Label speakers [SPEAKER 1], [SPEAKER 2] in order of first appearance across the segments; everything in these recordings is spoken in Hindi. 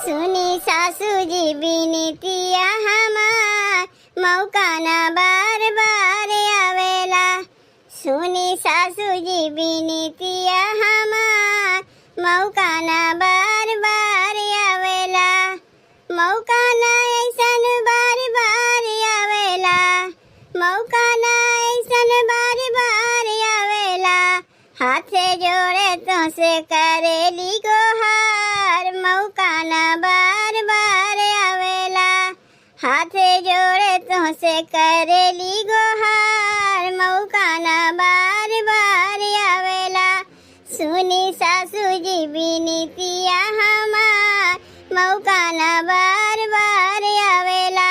[SPEAKER 1] सुनी सासू जी बिनतिया हमार, मौका ना बार बार आवेला। सुनी सासू जी बिनतिया हमार, मौका ना बार बार आवेला। मौका ना ऐसन बार बार आवेला, मौका ना ऐसन बार बार आवेला। हाथ जोड़े तो से करेली गोहार, मौका ना बार बार आवेला। हाथ जोड़े तो से करेली गोहार, मौका ना बार बार आवेला। सुनी सासू जी बिनतिया हमार, मौका ना बार बार आवेला।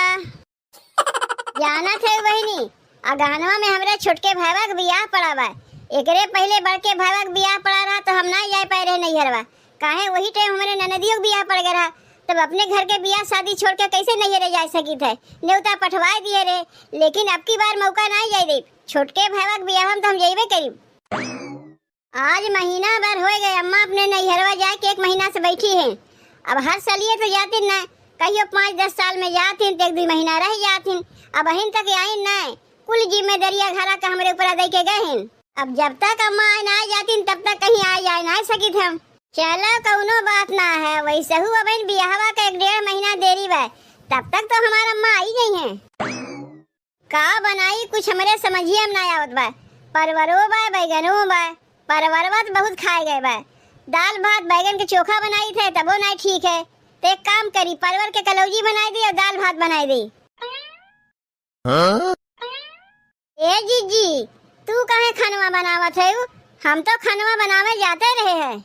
[SPEAKER 1] जाना थे बहनी, अगहनवा में हमरा छोटके भाईवा के बियाह पड़ा बा। एकरे पहले बड़के भाईवा के बियाह पड़ा रहा तो हम ना जाए पाए रहे नैहरवा। काहे वही टाइम हमारे ननदियों के बियाह पड़ गया रहा, तब अपने घर के बियाह शादी छोड़ के कैसे नैहरे जा सकी थे। न्योता पठवाए दिए रे, लेकिन अब की बार मौका ना जाए दे। छोटके भाईवा के बियाह हम तो हम जाइबे करीब। आज महीना भर हो गए अम्मा अपने नैहरवा जाए के 1 महीना से बैठी हैं। अब हर सालिए तो जाती न, कहियो 5-10 साल में जाती तो 1-2 महीना रह जाती। अब अहिन तक आई न, कुल जिम्मेदारियां घर का हमरे ऊपर दे के गए हैं। अब जब तक अम्मा ना जाती तब तक कहीं आ जाए ना सकी थे हम। चलो कौनो बात ना है, वैसे हूँ अब बियाहवा का 1-1.5 महीना देरी बा, तब तक तो हमारा अम्मा आई गई हैं। का बनाई कुछ हमरे समझिए हम ना आवत बा। परवरो बा, बैगनो बा। परवरवा तो बहुत खाए गए बा। दाल भात बैगन के चोखा बनाई थे तबो नहीं ठीक है, तो एक काम करी परवर के कलौजी बनाई दी और दाल भात बनाई दी। ए जीजी, तू काहे खानवा बनावत है? हम तो खानवा बनावे जाते रहे हैं।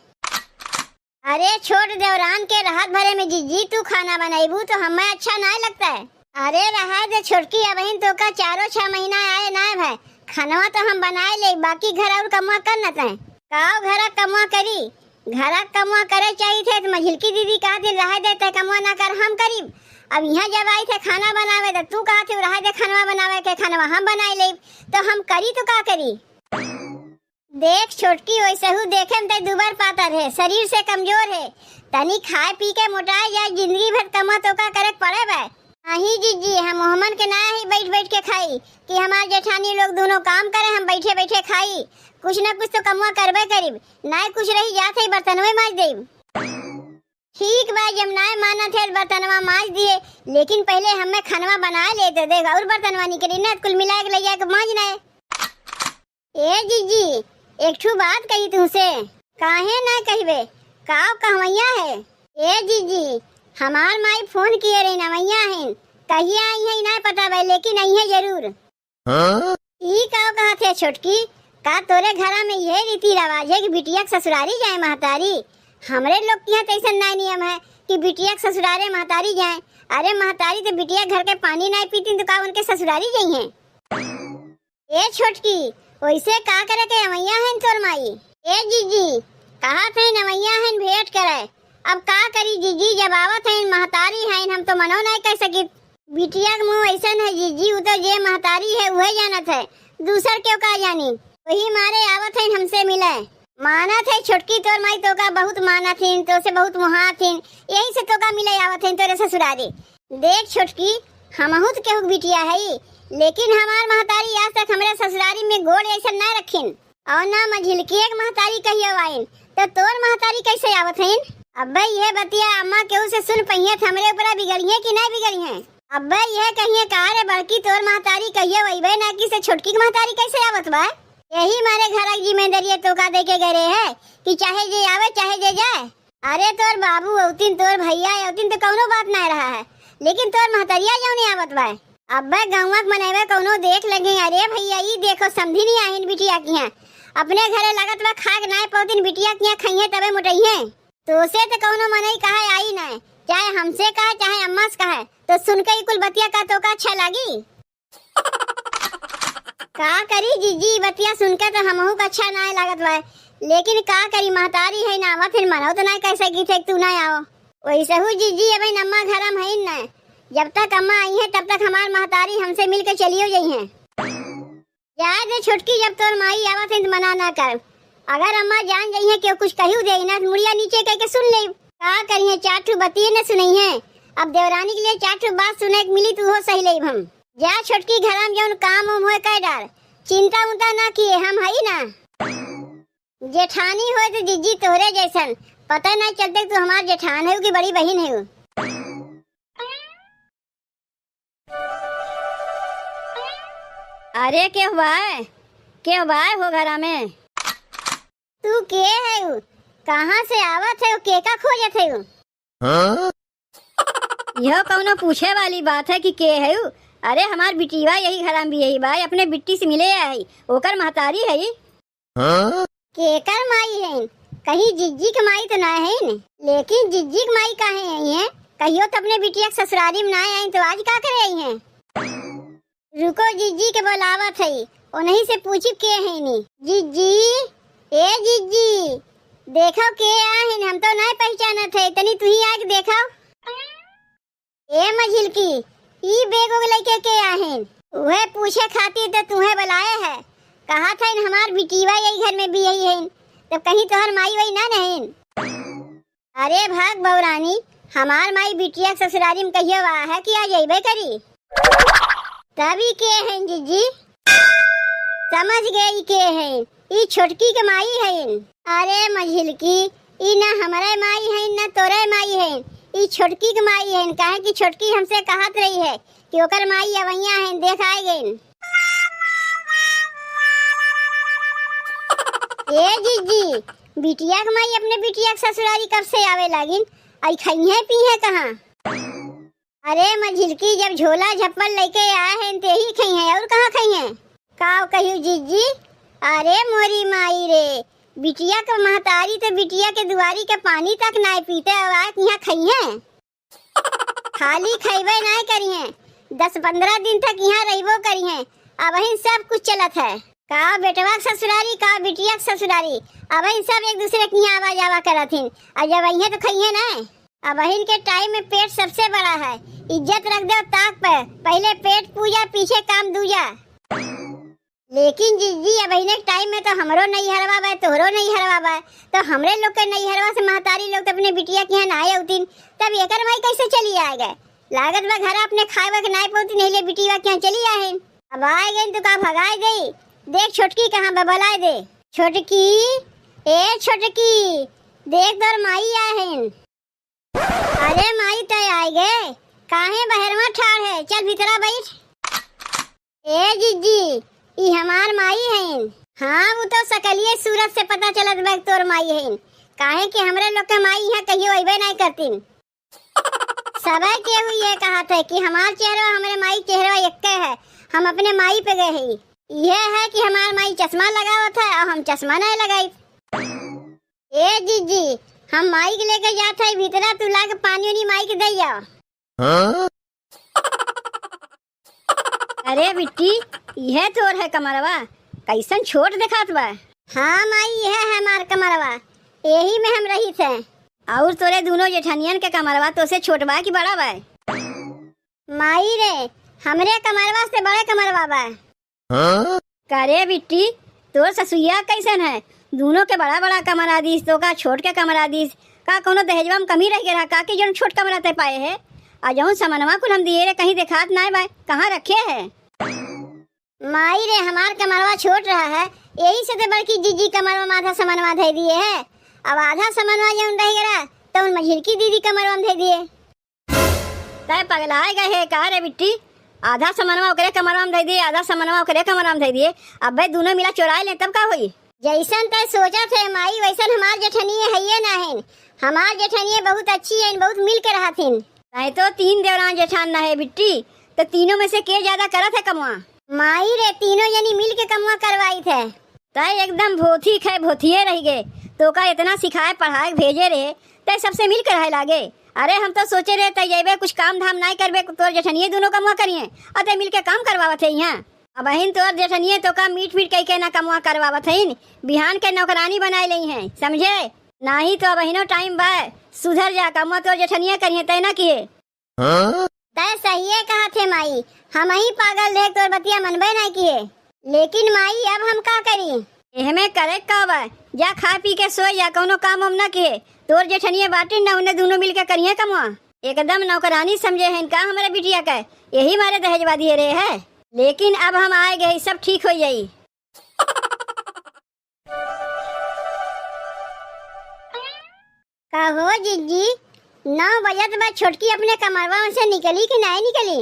[SPEAKER 1] अरे छोट देवरान के राहत भरे में जीजी तू खाना बनाईबू तो हमें अच्छा नहीं लगता है। अरे रहा दे छोटकी, अब तो का 4-6 महीना आए ना भाई। खानवा तो हम बनाए ले, बाकी घर और कमुआ कर न तय। काओ घर कमुआ करी, घर कमुआ करे चाहिए थे तो मझिलकी दीदी कहा दिन रह देते कमुआ ना कर हम करीब। अब यहाँ जब आई थे खाना बनावे तो तू कहा थे रह दे खानवा बनावे के, खानवा हम बनाए ले तो हम करी तो का करी। देख छोटकी, वैसे हूँ देखे में दुबर पातर है, शरीर से कमजोर है। तनी खाए पी के मोटाए जाए, जिंदगी भर कमा तो का करे पड़े बा। नहीं जीजी, हम मोहम्मद के ना ही बैठ बैठ के खाई कि हमारे जेठानी लोग दोनों काम करे, हम बैठे बैठे खाई। कुछ न कुछ तो कमुआ करबे करीब, ना कुछ रही जाते बर्तन में मांज दे। ठीक बा, जब ना माना थे बर्तनवा मांज दिए, लेकिन पहले हमें खानवा बना ले तो देगा और बर्तनवा निकली ना, कुल मिला के ले जाके मांजना है। ए जीजी, एक ठू बात कही तुमसे, काहे ना कहबे, काव कहवैया है। ए जीजी, हमार माई फोन किए रही नवैया है, कहिया आई है ना पता भाई, लेकिन आई है जरूर। ई काव कहा थे छोटकी, का तोरे घरा में यह रीति रिवाज है कि बिटिया के ससुरारी जाए महतारी? हमरे लोग के यहाँ तो ऐसा ना नियम है कि बिटिया के ससुरारे महतारी जाए। अरे महतारी तो बिटिया घर के पानी नहीं पीती तो का उनके ससुरारी जाई हैं? ए छोटकी, वैसे का करे के नवैया है तोर माई? ए जीजी, कहा थे नवैया है भेंट करे, अब का करी जीजी, जब आवत है महतारी है हम तो मनो नहीं कह सकी। बिटिया के मुँह ऐसा है जीजी, वो तो जे महतारी है वही जानत है, दूसर क्यों का जानी। वही मारे आवत है हमसे मिले। माना थे छोटकी, तोर माई तो का बहुत माना थी, तो से बहुत मुहा थी, यही से तो का मिले आवत है तोरे ससुरारी। देख छोटकी, हमहू तो केहू बिटिया है, लेकिन हमार महतारी आज तक हमारे ससुरारी में गोड़ ऐसा न रखिन और ना मझिलकी एक महतारी कहियो आइन, तो तोर महतारी कैसे आवत है? अब्बे ये बतिया अम्मा केहू से सुन पहिए हमरे ऊपर बिगड़ी है कि नहीं बिगड़ी है? अब्बे ये कहिए कहा रे बड़की तोर महतारी कहियो वही ना कि से छोटकी की महतारी कैसे आवत बा? यही मारे घर की जिम्मेदारी तो का दे के गए है कि चाहे जे आवे चाहे जे जाए। अरे तोर बाबू औतिन तोर भैया औतिन तो कौनो बात नहीं रहा है, लेकिन तोर महतरिया जो नहीं आवत बा। अब्बे गौवा के मनेवे कौनो देख लगे, अरे भैया ये देखो समझी नहीं आहिन बिटिया की हैं, अपने घरे लगत बा खाक नहीं पौतिन बिटिया की खइए तबे मोटइए। तो से तो कौनो मनई कहे आई नहीं, चाहे हमसे कहे चाहे अम्मा से कहे, तो सुन के कुल बतिया का तो का अच्छा लगी। का करी जीजी, बतिया सुन के तो हमहू का अच्छा नहीं लागत बा, लेकिन का करी महतारी है ना, फिर मनो तो नहीं कह सकी थे तू ना आओ। वैसे हूँ जीजी, अब अम्मा घर में है न, जब तक अम्मा आई है तब तक हमार महतारी हमसे मिलकर चलियो गई है। जाए दे छुटकी, जब तोर माई आवत है तो मना ना कर। अगर अम्मा जान गई है कि कुछ कहू दे ना, मुड़िया नीचे कह के सुन ले। का करिए, 4 ठू बतिये न सुनई है। अब देवरानी के लिए 4 ठू बात सुने के मिली तो हो सही लई हम। जा छोटकी घर में जौन काम उम होए कर डाल, चिंता उंता ना किए, हम हई ना। जेठानी होए तो जीजी तोहरे जैसन, पता नहीं चलते तू हमार जेठान है कि बड़ी बहन है। अरे क्या हुआ है, क्या हुआ है हो घरा में? तू के है, कहाँ से आवत है, के का खोजत है? हाँ? यह कौनो पूछे वाली बात है कि के है? अरे हमार बिटिया यही घरा में भी यही भाई अपने बिट्टी से मिले आई, ओकर महतारी है। हाँ? केकर माई है? कहीं जिज्जी की माई तो ना है न? लेकिन जिज्जी की माई काहे आई है? कहियो तो अपने बिटिया के ससुरारी में ना आई तो आज का करे आई है? रुको, जिज्जी के बुलावत है, उन्हीं से पूछी के है नी। जिज्जी, ए जिज्जी, देखो के आहिन, हम तो नहीं पहचानत है, तनी तू ही आके देखो। ए मझिलकी, ई बेगो लेके के आहिन? उहे पूछे खातिर तो तुम्हें बुलाए है। कहा था इन हमार बिटिया यही घर में भी यही है, तब कहीं तोहर माई वही ना नहीं? अरे भाग बौरानी, हमार माई बिटिया ससुरारी में कहियो आ है कि आज अबे करी। तभी के हैं जीजी? समझ गई के हैं, ई छोटकी के माई है। अरे मझिलकी, ई ना हमारे माई है ना तोरे माई है, ई छोटकी के माई है। काहे कि छोटकी हमसे कहत रही है कि ओकर माई अवैया है, देख आए गई। ए जीजी, बिटिया के माई अपने बिटिया के ससुरारी कब से आवे लागिन? आई खई है पी है कहाँ? अरे मझिलकी, जब झोला झप्पल लेके आए हैं ते ही खई है, और कहाँ खई है? काव कहियो जीजी? अरे मोरी माई रे, बिटिया के महतारी तो बिटिया के दुआरी के पानी तक नहीं पीते, अब यहाँ खई है? खाली खइबे नहीं करी है, 10-15 दिन तक यहाँ रहिबो करी है। अब ही सब कुछ चलत है, का बेटवा के ससुरारी, का बिटिया के ससुरारी, अब ही सब एक दूसरे की यहाँ आवा जावा करत हिन। और जब अहिए तो खइए ना। अब अहिन के टाइम में पेट सबसे बड़ा है, इज्जत रख दो ताक पे, पहले पेट पूजा पीछे काम दूजा। लेकिन जीजी, अब अहिने के टाइम में तो हमरो नहीं हरवा बा, तोहरो नहीं हरवा बा, तो हमरे लोग के नहीं हरवा से महतारी लोग तो अपने बिटिया के यहाँ नहाए उतिन, तब एकर भाई कैसे चली आएगा? लागत बा घर अपने खाए के नहीं पौती, नहीं ले बिटिया के यहाँ चली आए। अब आए गई तो का भगाए गई? देख छोटकी कहाँ बबलाए दे। छोटकी, ए छोटकी, देख तोर माई आए। अरे माई तय आए गए, काहे बहरवा ठाड़ है, चल भीतरा बैठ। ए जीजी, ई हमार माई है। हाँ, वो तो सकलिए सूरत से पता चलत बा तोर माई है। काहे कि हमरे लोग के माई यहाँ कहियो अइबे नहीं करतीन। सबे के हुई ये कहा था कि हमार चेहरा हमारे माई चेहरा एक है, हम अपने माई पे गए हैं। यह है कि हमार माई चश्मा लगावत है और हम चश्मा नहीं लगाई। ए जीजी, हम माई के लेके जाते हैं भीतरा, तू लाके पानी उनी माई के दे जाओ। हाँ? अरे बिट्टी, यह तोर है कमरवा, कैसन छोट दिखात बा। हाँ माई, यह है हमार कमरवा, यही में हम रही थे। और तोरे दोनों जेठनियन के कमरवा तो से छोट बा कि बड़ा बा? माई रे, हमरे कमरवा से बड़े कमरवा बा। हाँ? करे बिट्टी, तोर ससुइया कैसन है? दोनों के बड़ा बड़ा कमरा दीस, तो का छोट के कमरा दीस, का कोनो दहेजवा में कमी रह गया का कि जो छोट कमरा ते पाए है? आ जौन समनवा कुल हम दिए रे कहीं दिखात नहीं बा, कहाँ रखे है? माई रे, हमार कमरवा छोट रहा है, यही से तो बड़की जीजी कमरवा में आधा समनवा दे दिए है। अब आधा समनवा जौन रह गया तो उन मझिलकी दीदी कमरवा में दे दिए। तय पगलाए गए है का रे बिट्टी? आधा समनवा ओकरे कमरवा में दे दिए, आधा समनवा ओकरे कमरवा में दे दिए। अब भाई दोनों मिला चुराए ले तब का हुई? जैसन तय सोचा थे माई, वैसन हमार जेठनिए है ना है। हमार जेठनिए बहुत अच्छी है, बहुत मिल के रहा थी। नहीं तो 3 देवरान जेठान ना है बिट्टी, तो तीनों में से के ज्यादा करत है कमवा? माई रे, तीनों जनी मिल के कमवा करवाई थे। तय एकदम भोथी खे भोथिए रह गए, तो का इतना सिखाए पढ़ाए भेजे रे, तय सबसे मिल कर रहे लागे। अरे हम तो सोचे रहे तय जेबे कुछ काम धाम नहीं करबे, तोर जेठनिए दोनों कमवा करिए और तय मिल के काम करवावत है यहाँ। अब अहिन तोर जेठनिए तो का मीट फीट कह के ना कमवा करवावत है, बिहान के नौकरानी बनाए ली है, समझे? नहीं तो अब अहिनो टाइम बा, सुधर जा, कमवा तोर जेठनिए करिए तय ना किए। तय सही है कहा थे माई, हम ही पागल देख तोर बतिया मनबे नहीं किए। लेकिन माई, अब हम का करी? एहमे करे का बा, जा खा पी के सो जा, कोनो काम हम न किए। तोर जेठनिया बाटी न उन्हें दोनों मिलके करिए कमवा। एकदम नौकरानी समझे हैं का हमारे बिटिया का, यही मारे दहेजवा दिए रहे है। लेकिन अब हम आए गए, सब ठीक हो जाई। कहो जीजी 9 बजे बाद छोटकी अपने कमरवा से निकली कि नहीं निकली?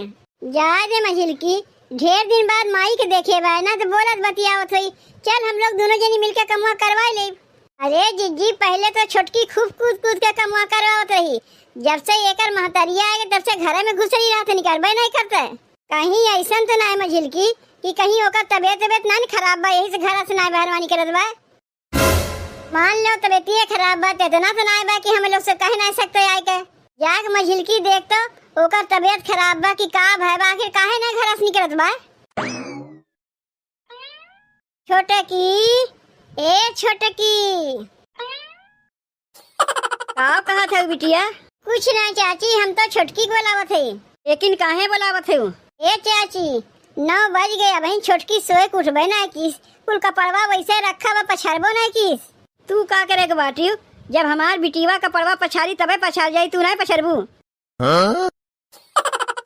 [SPEAKER 1] जा दे मझिल की, ढेर दिन बाद माई के देखे बा ना तो बोलत बतियावत हुई। चल हम लोग दोनों जनी मिलके कमवा करवा ले। अरे जीजी पहले तो छोटकी खूब कूद कूद के कमवा करवावत रही। जब से एकर महतरिया आए तब से घर में घुस रही रहते, निकलबे नहीं करते। कहीं ऐसा तो नहीं मझिल की कि कहीं ओकर तबियत ना खराब बा, यही से घर से ना बहरवानी करत बा। मान लो तबियत खराब बा, इतना तो नहीं बा कि हम लोग से कह नहीं सकते आए के। जाग मझिल की देख तो ओकर तबियत खराब बा कि का भय बा, आखिर काहे ना घर से निकलत बा। छोटे की, ए छोटे की, का कहा था बिटिया? कुछ नहीं चाची, हम तो छोटकी को बुलावत है। लेकिन काहे बुलावत है? ए चाची 9 बज गए, अब छोटकी सोए के उठबे ना किस, कुल कपड़वा वैसे रखा बा, पछाड़बो नहीं किस। तू का करे के बाटी? जब हमार बिटिवा कपड़वा पछाड़ी तबे पछाड़ जाई, तू नहीं पछाड़बू।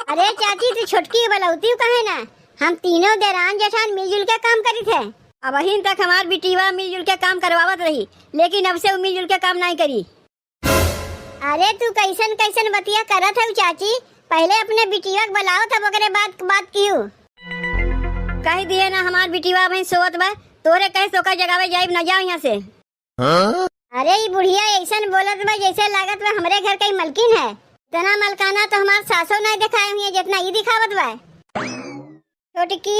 [SPEAKER 1] अरे चाची तू छोटकी बुलाउती काहे ना? हम तीनों देरान जेठान मिलजुल के काम करी थे। अब अहिन तक हमार बिटिवा मिलजुल के काम करवावत रही, लेकिन अब से वो मिलजुल के काम नहीं करी। अरे तू कैसन कैसन बतिया करत है चाची? पहले अपने बिटिया को बुलाओ तब ओकरे बात कियो। कह दिए ना हमार बिटिवा भाई सोवत बा, तोरे कहे सोकर जगावे जाइब न जाओ यहाँ से। अरे ये बुढ़िया ऐसन बोलत बा जैसे लागत बा हमरे घर का मलकिन है। इतना मलकाना तो हमार सासो नहीं दिखाए हुई है जितना ये दिखावत बा। छोटकी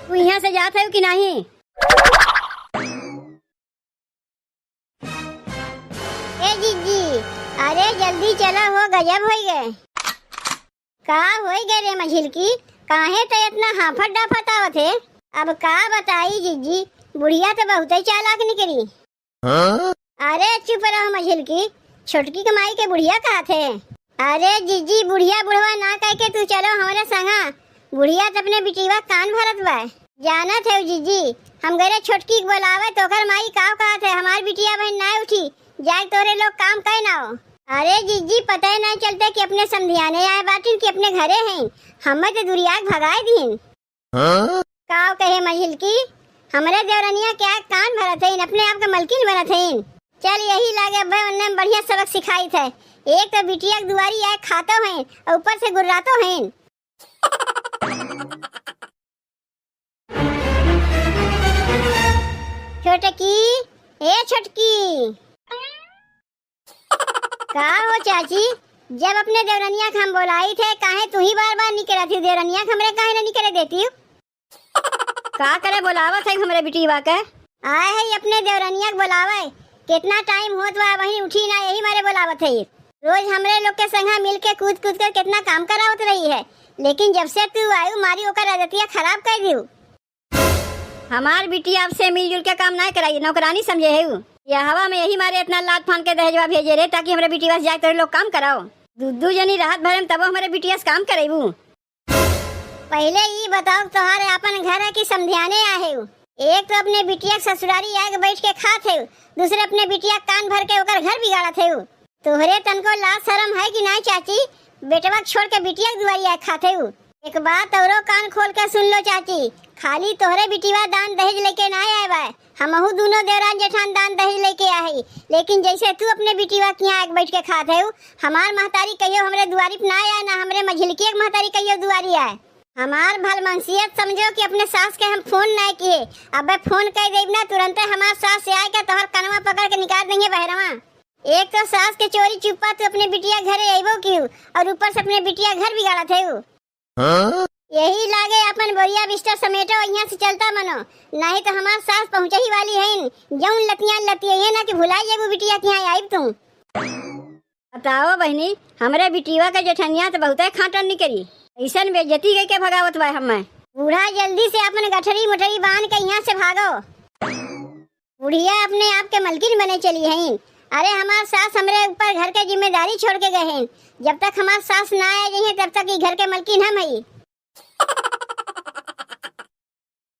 [SPEAKER 1] तू यहाँ से जात है कि नहीं? ए जीजी अरे जल्दी चला, हो गजब हो गए। का हो गए रे मझिल की, काहे तो इतना हाफत डाफत आवत है? अब का बताई जीजी, बुढ़िया तो बहुत ही चालाक निकली। अरे चुप रहो मझिल की, छोटकी कमाई के बुढ़िया कहा थे? अरे जीजी बुढ़िया बुढ़वा ना कह के तू चलो हमारे संगा। बुढ़िया तो अपने बिटिवा कान भरत बा। जाना थे जीजी, हम गए छोटकी को बोलावे तो कर माई का कहा थे हमारी बिटिया बहन ना उठी, जाए तोरे लोग काम कहे ना हो। अरे जीजी पता ही नहीं चलता कि अपने समधियाने आए बाटी कि अपने घरे हैं, हमें तो दुरिया भगाए दीन। का कहे मझिल की, हमारे देवरनिया क्या कान भरत है, अपने आप का मलकिन बनत है। चल यही लागे अब उन्ने बढ़िया सबक सिखाई थे। एक तो बिटिया की दुआरी आए खातो हैं और ऊपर से गुर्रातो हैं। छोटकी, ए छोटकी, का हो चाची? जब अपने देवरनिया हम बोलाई थे काहे तू ही बार बार निकला थी? देवरनिया हमरे काहे ना निकले देती? का करे बोलावत है हमरे बिटिवा के? आए है अपने देवरनिया के बुलावे, कितना टाइम होत बा वही उठी ना, यही मारे बुलावत है। रोज हमरे लोग के संग मिल के कूद कूद कर कितना काम करावत रही है, लेकिन जब से तू आयु मारी ओकर आदतिया खराब कर दियो। हमार बिटिया अब से मिलजुल के काम नहीं कराई, नौकरानी समझे है। या हवा में यही मारे इतना लात फान के दहेजवा भेजे रे ताकि हमारे बिटिया से जाके तेरे लोग काम कराओ। दू जनी रात भर में तब हमारे बिटिया से काम करेबू। पहले ये बताओ तुम्हारे अपन घर है कि समझाने आए हो? एक तो अपने बिटिया ससुरारी आके बैठ के खाते हो, दूसरे अपने बिटिया कान भर के ओकर घर बिगाड़त हो। तोहरे तन को लाज शर्म है कि नहीं चाची? बेटवा छोड़ के बिटिया की दुआरी आके खाते हो। एक बात औरो कान खोल के सुन लो चाची, खाली तोहरे बिटिवा दान दहेज लेके ना आए बा, हमहू दोनों देवरान जेठान दान दहेज लेके आए। लेकिन जैसे तू अपने बिटिवा के यहाँ बैठ के खाते हो, हमार महतारी कहियो हमरे दुआरी पे ना आए, ना हमरे मझिलकी के महतारी कहियो दुआरी आए। हमार भलमनसियत समझो कि अपने सास के हम फोन नहीं किए, अब फोन कर देब ना तुरंत हमार सास से आए के तोहर कनवा पकड़ के निकाल देंगे बहरवा। एक तो सास के चोरी चुपा तू अपने बिटिया घरे आइबो क्यों, और ऊपर से अपने बिटिया घर बिगाड़ा थे। यही लागे अपन बोरिया बिस्तर समेटो यहाँ से चलता मनो, नहीं तो हमार सास पहुँचे ही वाली है। जौन लतियां लतिये ना कि भुलाई जेबू बिटिया के यहाँ आइब तुम। बताओ बहनी, हमरे बिटिया का जेठनिया तो बहुत खाटन निकली, ऐसन बेइज्जती गई के भगावत बा। हमें बूढ़ा जल्दी से अपन गठरी मुठरी बांध के यहाँ से भागो। बुढ़िया अपने आप के मलकिन बने चली है। अरे हमार सास हमरे ऊपर घर के जिम्मेदारी छोड़ के गए हैं, जब तक हमार सास ना आ जाए तब तक ये घर के मलकिन हम ही।